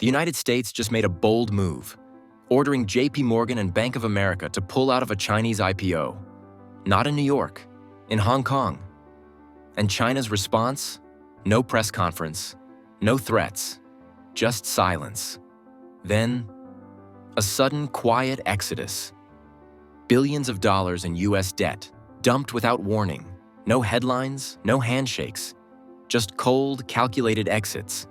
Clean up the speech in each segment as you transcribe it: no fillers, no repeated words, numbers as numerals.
The United States just made a bold move, ordering JPMorgan and Bank of America to pull out of a Chinese IPO. Not in New York, in Hong Kong. And China's response? No press conference, no threats, just silence. Then, a sudden quiet exodus. Billions of dollars in US debt, dumped without warning. No headlines, no handshakes, just cold, calculated exits.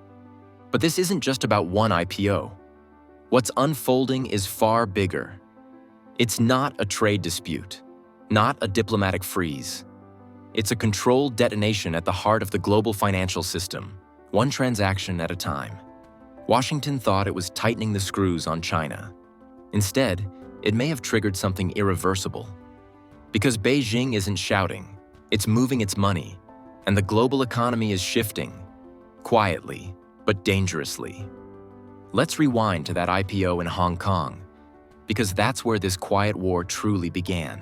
But this isn't just about one IPO. What's unfolding is far bigger. It's not a trade dispute, not a diplomatic freeze. It's a controlled detonation at the heart of the global financial system, one transaction at a time. Washington thought it was tightening the screws on China. Instead, it may have triggered something irreversible. Because Beijing isn't shouting, it's moving its money, and the global economy is shifting, quietly, but dangerously. Let's rewind to that IPO in Hong Kong, because that's where this quiet war truly began.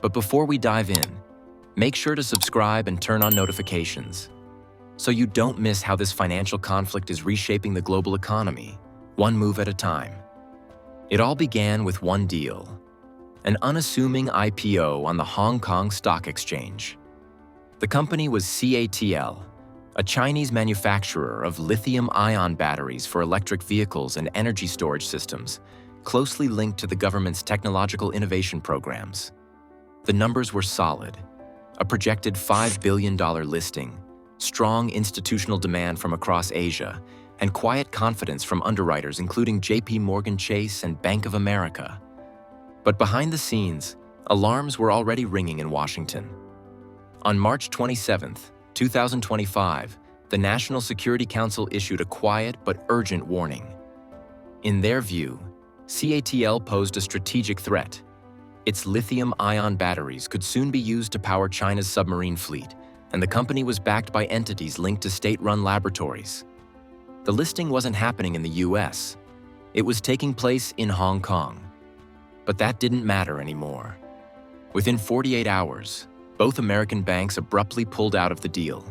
But before we dive in, make sure to subscribe and turn on notifications, so you don't miss how this financial conflict is reshaping the global economy, one move at a time. It all began with one deal, an unassuming IPO on the Hong Kong Stock Exchange. The company was CATL, a Chinese manufacturer of lithium-ion batteries for electric vehicles and energy storage systems, closely linked to the government's technological innovation programs. The numbers were solid, a projected $5 billion listing, strong institutional demand from across Asia, and quiet confidence from underwriters including JPMorgan Chase and Bank of America. But behind the scenes, alarms were already ringing in Washington. On March 27, 2025, the National Security Council issued a quiet but urgent warning. In their view, CATL posed a strategic threat. Its lithium-ion batteries could soon be used to power China's submarine fleet, and the company was backed by entities linked to state-run laboratories. The listing wasn't happening in the US. It was taking place in Hong Kong. But that didn't matter anymore. Within 48 hours, both American banks abruptly pulled out of the deal.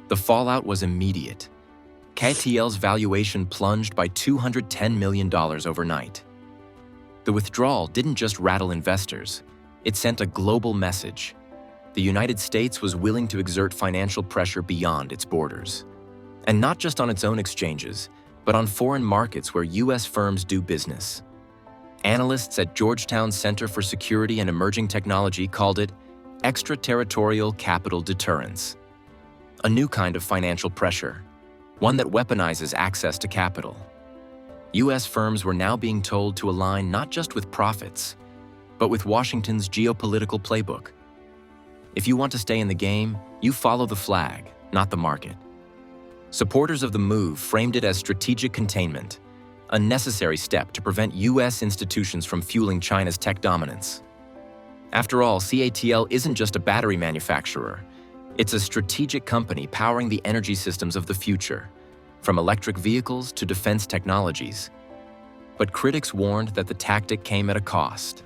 The fallout was immediate. CATL's valuation plunged by $210 million overnight. The withdrawal didn't just rattle investors, it sent a global message. The United States was willing to exert financial pressure beyond its borders. And not just on its own exchanges, but on foreign markets where US firms do business. Analysts at Georgetown Center for Security and Emerging Technology called it extraterritorial capital deterrence. A new kind of financial pressure, one that weaponizes access to capital. US firms were now being told to align not just with profits, but with Washington's geopolitical playbook. If you want to stay in the game, you follow the flag, not the market. Supporters of the move framed it as strategic containment, a necessary step to prevent US institutions from fueling China's tech dominance. After all, CATL isn't just a battery manufacturer. It's a strategic company powering the energy systems of the future, from electric vehicles to defense technologies. But critics warned that the tactic came at a cost.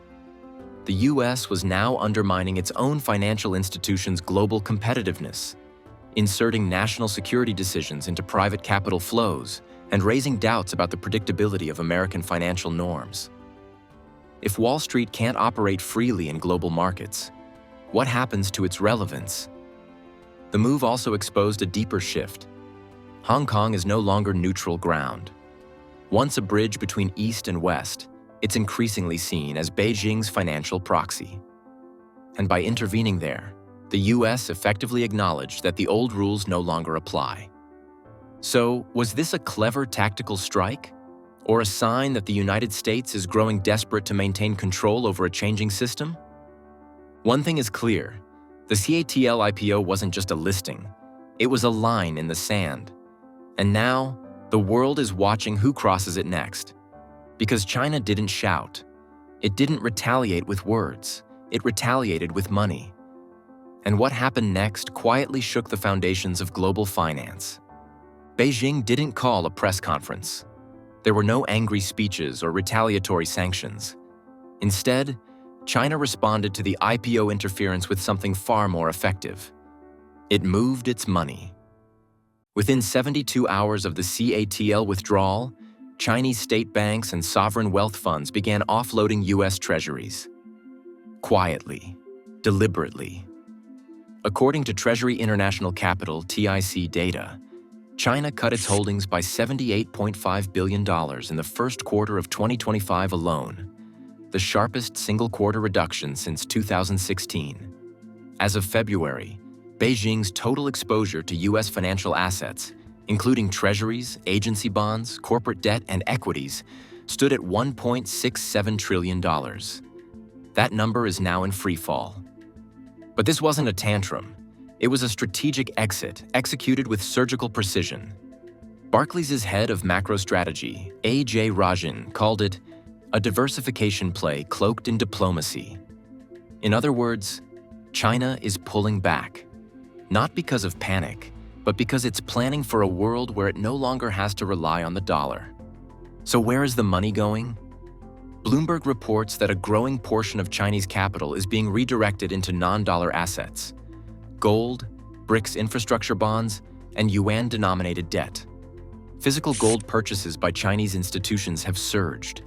The US was now undermining its own financial institutions' global competitiveness, inserting national security decisions into private capital flows, and raising doubts about the predictability of American financial norms. If Wall Street can't operate freely in global markets, what happens to its relevance? The move also exposed a deeper shift. Hong Kong is no longer neutral ground. Once a bridge between East and West, it's increasingly seen as Beijing's financial proxy. And by intervening there, the US effectively acknowledged that the old rules no longer apply. So, was this a clever tactical strike? Or a sign that the United States is growing desperate to maintain control over a changing system? One thing is clear, the CATL IPO wasn't just a listing, it was a line in the sand. And now, the world is watching who crosses it next. Because China didn't shout. It didn't retaliate with words, it retaliated with money. And what happened next quietly shook the foundations of global finance. Beijing didn't call a press conference. There were no angry speeches or retaliatory sanctions. Instead, China responded to the IPO interference with something far more effective. It moved its money. Within 72 hours of the CATL withdrawal, Chinese state banks and sovereign wealth funds began offloading U.S. Treasuries. Quietly, deliberately. According to Treasury International Capital (TIC) data, China cut its holdings by $78.5 billion in the first quarter of 2025 alone, the sharpest single-quarter reduction since 2016. As of February, Beijing's total exposure to U.S. financial assets, including treasuries, agency bonds, corporate debt, and equities, stood at $1.67 trillion. That number is now in free fall. But this wasn't a tantrum. It was a strategic exit executed with surgical precision. Barclays' head of macro strategy, A.J. Rajan, called it a diversification play cloaked in diplomacy. In other words, China is pulling back, not because of panic, but because it's planning for a world where it no longer has to rely on the dollar. So where is the money going? Bloomberg reports that a growing portion of Chinese capital is being redirected into non-dollar assets: gold, BRICS infrastructure bonds, and yuan-denominated debt. Physical gold purchases by Chinese institutions have surged,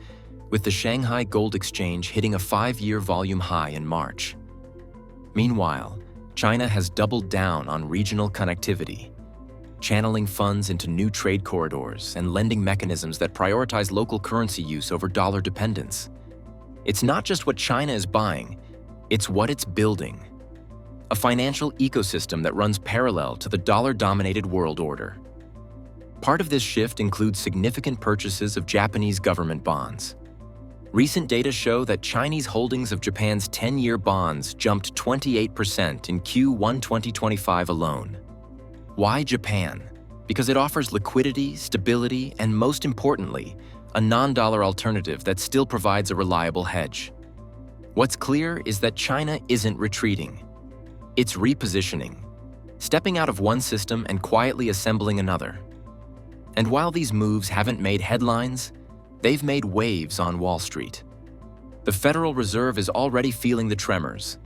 with the Shanghai Gold Exchange hitting a 5-year volume high in March. Meanwhile, China has doubled down on regional connectivity, channeling funds into new trade corridors and lending mechanisms that prioritize local currency use over dollar dependence. It's not just what China is buying, it's what it's building. A financial ecosystem that runs parallel to the dollar-dominated world order. Part of this shift includes significant purchases of Japanese government bonds. Recent data show that Chinese holdings of Japan's 10-year bonds jumped 28% in Q1 2025 alone. Why Japan? Because it offers liquidity, stability, and most importantly, a non-dollar alternative that still provides a reliable hedge. What's clear is that China isn't retreating. It's repositioning, stepping out of one system and quietly assembling another. And while these moves haven't made headlines, they've made waves on Wall Street. The Federal Reserve is already feeling the tremors.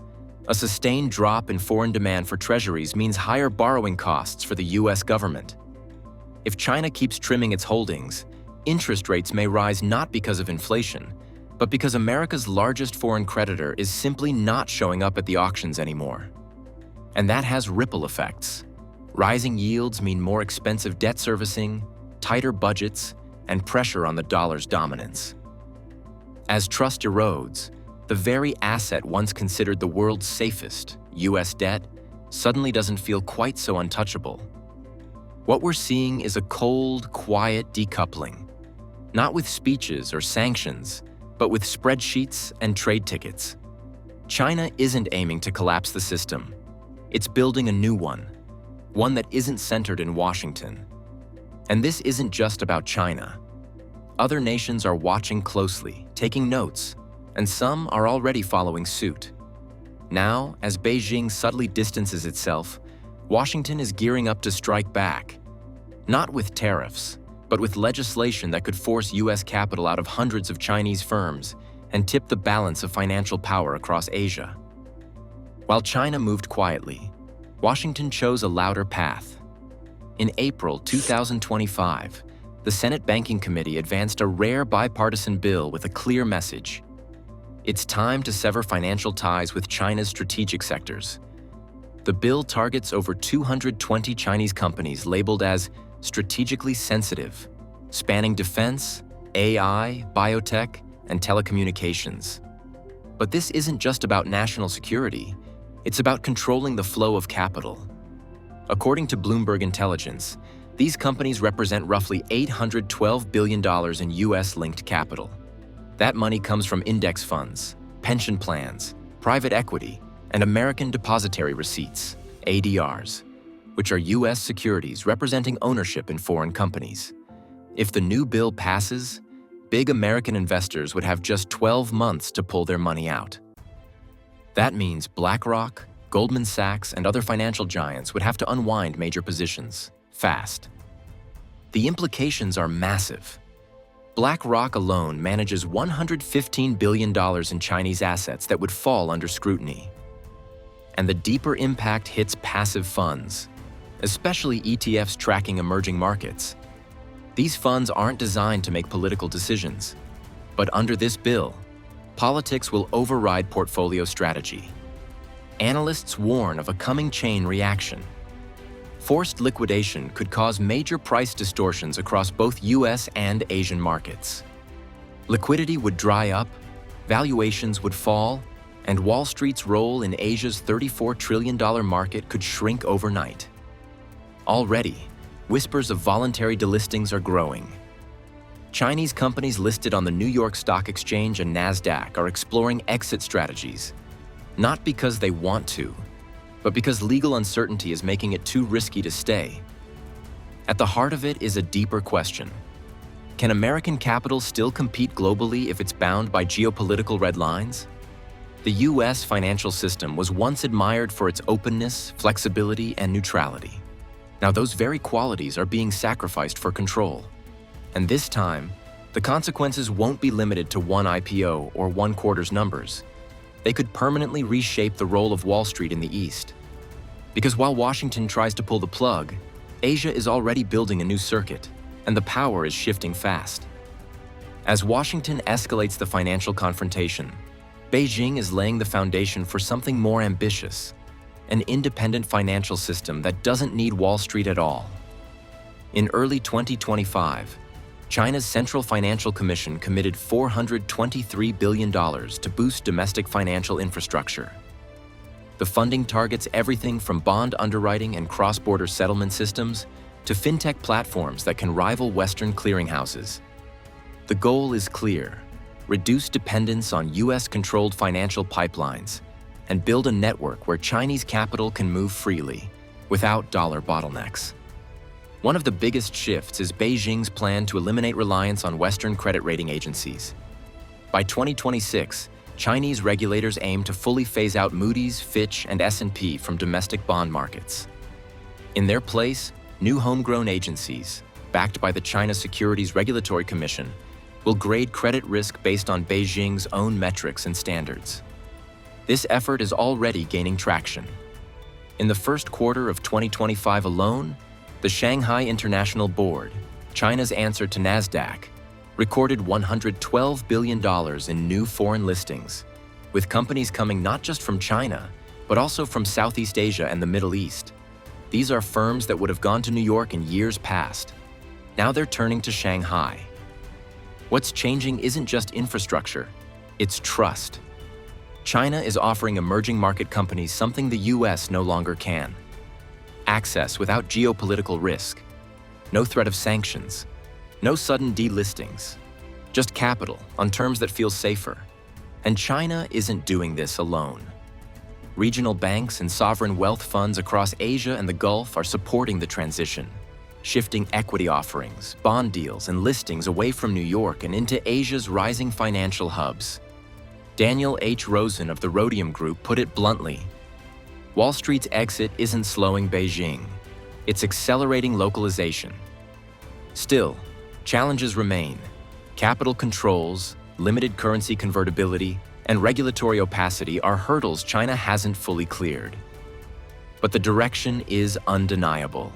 A sustained drop in foreign demand for treasuries means higher borrowing costs for the U.S. government. If China keeps trimming its holdings, interest rates may rise not because of inflation, but because America's largest foreign creditor is simply not showing up at the auctions anymore. And that has ripple effects. Rising yields mean more expensive debt servicing, tighter budgets, and pressure on the dollar's dominance. As trust erodes, the very asset once considered the world's safest, U.S. debt, suddenly doesn't feel quite so untouchable. What we're seeing is a cold, quiet decoupling, not with speeches or sanctions, but with spreadsheets and trade tickets. China isn't aiming to collapse the system. It's building a new one that isn't centered in Washington. And this isn't just about China. Other nations are watching closely, taking notes, and some are already following suit. Now, as Beijing subtly distances itself, Washington is gearing up to strike back. Not with tariffs, but with legislation that could force U.S. capital out of hundreds of Chinese firms and tip the balance of financial power across Asia. While China moved quietly, Washington chose a louder path. In April 2025, the Senate Banking Committee advanced a rare bipartisan bill with a clear message. It's time to sever financial ties with China's strategic sectors. The bill targets over 220 Chinese companies labeled as strategically sensitive, spanning defense, AI, biotech, and telecommunications. But this isn't just about national security. It's about controlling the flow of capital. According to Bloomberg Intelligence, these companies represent roughly $812 billion in U.S.-linked capital. That money comes from index funds, pension plans, private equity, and American depository receipts, ADRs, which are U.S. securities representing ownership in foreign companies. If the new bill passes, big American investors would have just 12 months to pull their money out. That means BlackRock, Goldman Sachs, and other financial giants would have to unwind major positions, fast. The implications are massive. BlackRock alone manages $115 billion in Chinese assets that would fall under scrutiny. And the deeper impact hits passive funds, especially ETFs tracking emerging markets. These funds aren't designed to make political decisions, but under this bill, politics will override portfolio strategy. Analysts warn of a coming chain reaction. Forced liquidation could cause major price distortions across both US and Asian markets. Liquidity would dry up, valuations would fall, and Wall Street's role in Asia's $34 trillion market could shrink overnight. Already, whispers of voluntary delistings are growing. Chinese companies listed on the New York Stock Exchange and NASDAQ are exploring exit strategies, not because they want to, but because legal uncertainty is making it too risky to stay. At the heart of it is a deeper question. Can American capital still compete globally if it's bound by geopolitical red lines? The US financial system was once admired for its openness, flexibility, and neutrality. Now those very qualities are being sacrificed for control. And this time, the consequences won't be limited to one IPO or one quarter's numbers. They could permanently reshape the role of Wall Street in the East. Because while Washington tries to pull the plug, Asia is already building a new circuit, and the power is shifting fast. As Washington escalates the financial confrontation, Beijing is laying the foundation for something more ambitious, an independent financial system that doesn't need Wall Street at all. In early 2025, China's Central Financial Commission committed $423 billion to boost domestic financial infrastructure. The funding targets everything from bond underwriting and cross-border settlement systems to fintech platforms that can rival Western clearinghouses. The goal is clear: reduce dependence on US-controlled financial pipelines and build a network where Chinese capital can move freely, without dollar bottlenecks. One of the biggest shifts is Beijing's plan to eliminate reliance on Western credit rating agencies. By 2026, Chinese regulators aim to fully phase out Moody's, Fitch, and S&P from domestic bond markets. In their place, new homegrown agencies, backed by the China Securities Regulatory Commission, will grade credit risk based on Beijing's own metrics and standards. This effort is already gaining traction. In the first quarter of 2025 alone, the Shanghai International Board, China's answer to NASDAQ, recorded $112 billion in new foreign listings, with companies coming not just from China, but also from Southeast Asia and the Middle East. These are firms that would have gone to New York in years past. Now they're turning to Shanghai. What's changing isn't just infrastructure, it's trust. China is offering emerging market companies something the US no longer can: access without geopolitical risk, no threat of sanctions, no sudden delistings, just capital on terms that feel safer. And China isn't doing this alone. Regional banks and sovereign wealth funds across Asia and the Gulf are supporting the transition, shifting equity offerings, bond deals, and listings away from New York and into Asia's rising financial hubs. Daniel H. Rosen of the Rhodium Group put it bluntly: Wall Street's exit isn't slowing Beijing, it's accelerating localization. Still, challenges remain: capital controls, limited currency convertibility, and regulatory opacity are hurdles China hasn't fully cleared. But the direction is undeniable,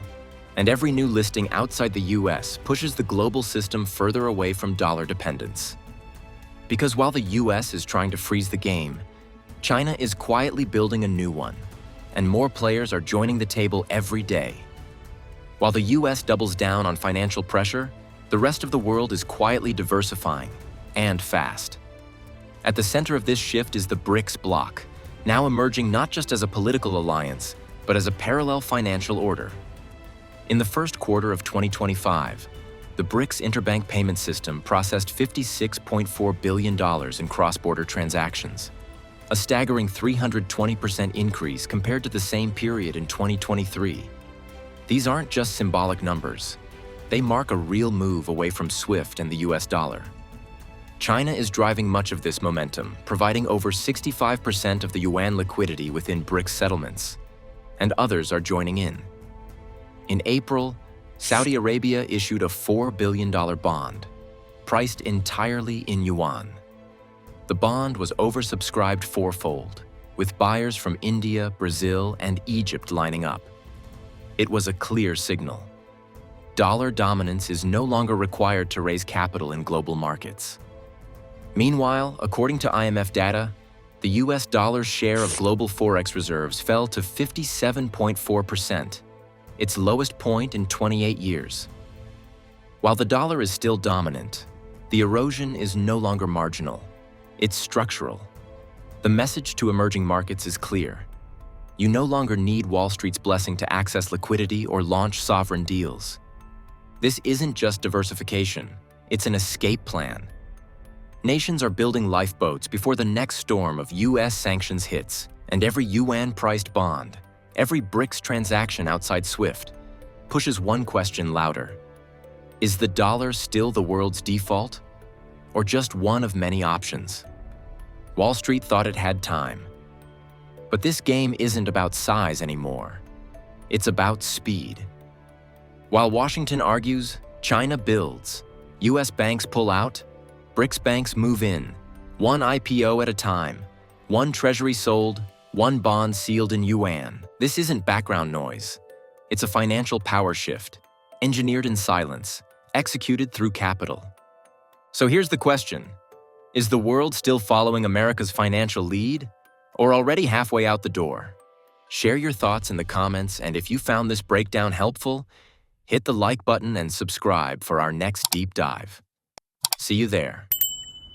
and every new listing outside the US pushes the global system further away from dollar dependence. Because while the US is trying to freeze the game, China is quietly building a new one, and more players are joining the table every day. While the US doubles down on financial pressure, the rest of the world is quietly diversifying, and fast. At the center of this shift is the BRICS bloc, now emerging not just as a political alliance, but as a parallel financial order. In the first quarter of 2025, the BRICS interbank payment system processed $56.4 billion in cross-border transactions, a staggering 320% increase compared to the same period in 2023. These aren't just symbolic numbers. They mark a real move away from SWIFT and the US dollar. China is driving much of this momentum, providing over 65% of the yuan liquidity within BRICS settlements, and others are joining in. In April, Saudi Arabia issued a $4 billion bond, priced entirely in yuan. The bond was oversubscribed fourfold, with buyers from India, Brazil, and Egypt lining up. It was a clear signal. Dollar dominance is no longer required to raise capital in global markets. Meanwhile, according to IMF data, the US dollar's share of global forex reserves fell to 57.4%, its lowest point in 28 years. While the dollar is still dominant, the erosion is no longer marginal. It's structural. The message to emerging markets is clear. You no longer need Wall Street's blessing to access liquidity or launch sovereign deals. This isn't just diversification, it's an escape plan. Nations are building lifeboats before the next storm of US sanctions hits, and every yuan-priced bond, every BRICS transaction outside SWIFT, pushes one question louder. Is the dollar still the world's default, or just one of many options? Wall Street thought it had time. But this game isn't about size anymore. It's about speed. While Washington argues, China builds, US banks pull out, BRICS banks move in, one IPO at a time, one treasury sold, one bond sealed in yuan. This isn't background noise. It's a financial power shift, engineered in silence, executed through capital. So here's the question. Is the world still following America's financial lead, or already halfway out the door? Share your thoughts in the comments, and if you found this breakdown helpful, hit the like button and subscribe for our next deep dive. See you there.